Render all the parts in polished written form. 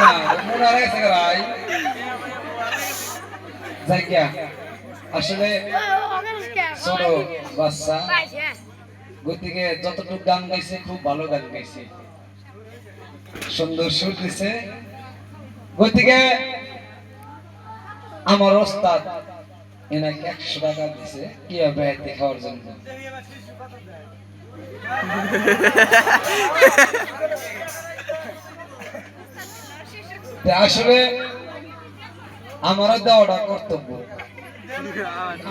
না মনে আছে ভাই জায়গা আসলে ছোট বাচ্চা গতিকে যতটুকু গান গাইছে খুব ভালো গান গাইছে সুন্দর সুর দিছে গতিকে আমার ওস্তাদ এনাকে 100 টাকা দিছে কিভাবে দেখার জন্য আসলে আমারও দেওয়াটা কর্তব্য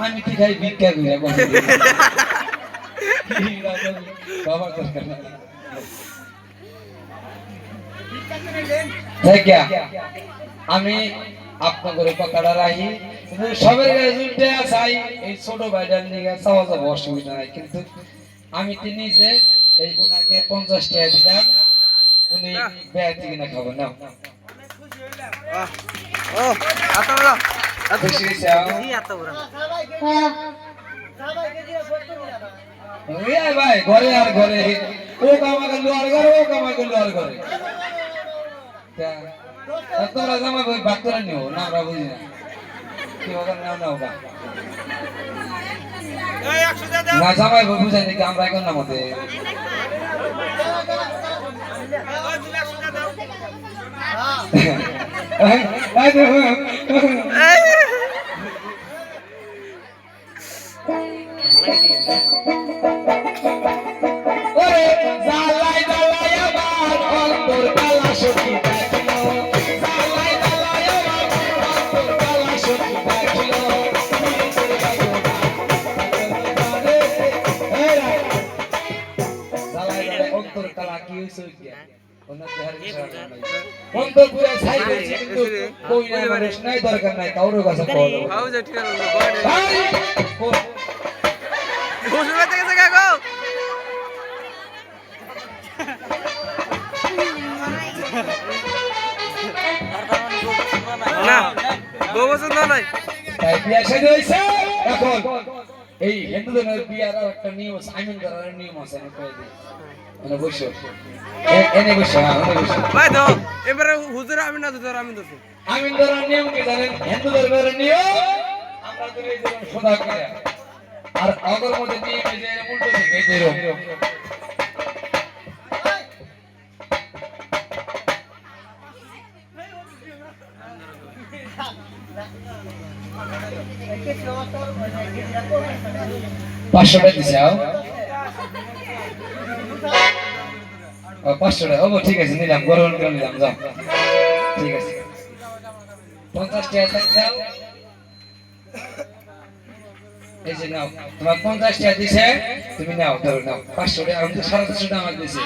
আমি কি খাই ভিক্ষা করি আমি আপনাদের কথাটা রাখি সবের কাছে চাই এই ছোট ভাইটার নিয়ে চাওয়া যাবো অসুবিধা নাই কিন্তু আমি তিনি যে এই উনাকে 50 টাকা দিলাম উনি বেড়াতে কিনা খাবো না ভাই ঘরে আর ঘরে ও কামা করলো আর ঘরে ও কামা করলো আর ঘরে তোমরা জামা বই ভাগ করে নিও না আমরা বুঝি না কি হবে নাও নাও গা না জামাই বই বুঝাই নাকি আমরা এখন না মতে দরকার নাই কারোর কাছে এখন এই হিন্দুদের বিয়ার একটা নিয়ম আইন করার নিয়ম আছে বসো এনে বসো ভাই তো এবারে হুজুর আমি না ধর আমি ধরছি আমি ধরার নিয়ম কি জানেন হিন্দুদের নিয়ম আমরা তো এই যেরকম সদা করে আর আগর মধ্যে নিয়ম এই যে উল্টো থেকে এরকম পাঁচশো টাকা দিছাও 500 টাকা ও ঠিক আছে নিলাম গরম করে নিলাম যাও ঠিক আছে 50 টাকা দাও এই যে নাও তোমার 50 টাকা দিছে তুমি নাও ধরো নাও 500 টাকা আমি তো 750 টাকা আমাকে দিছি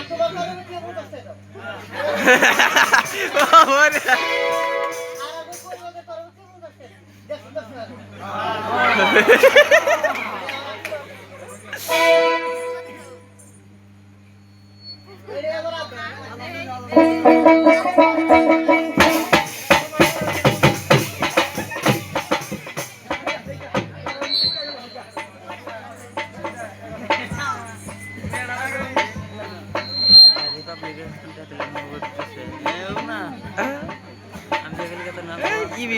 ওরে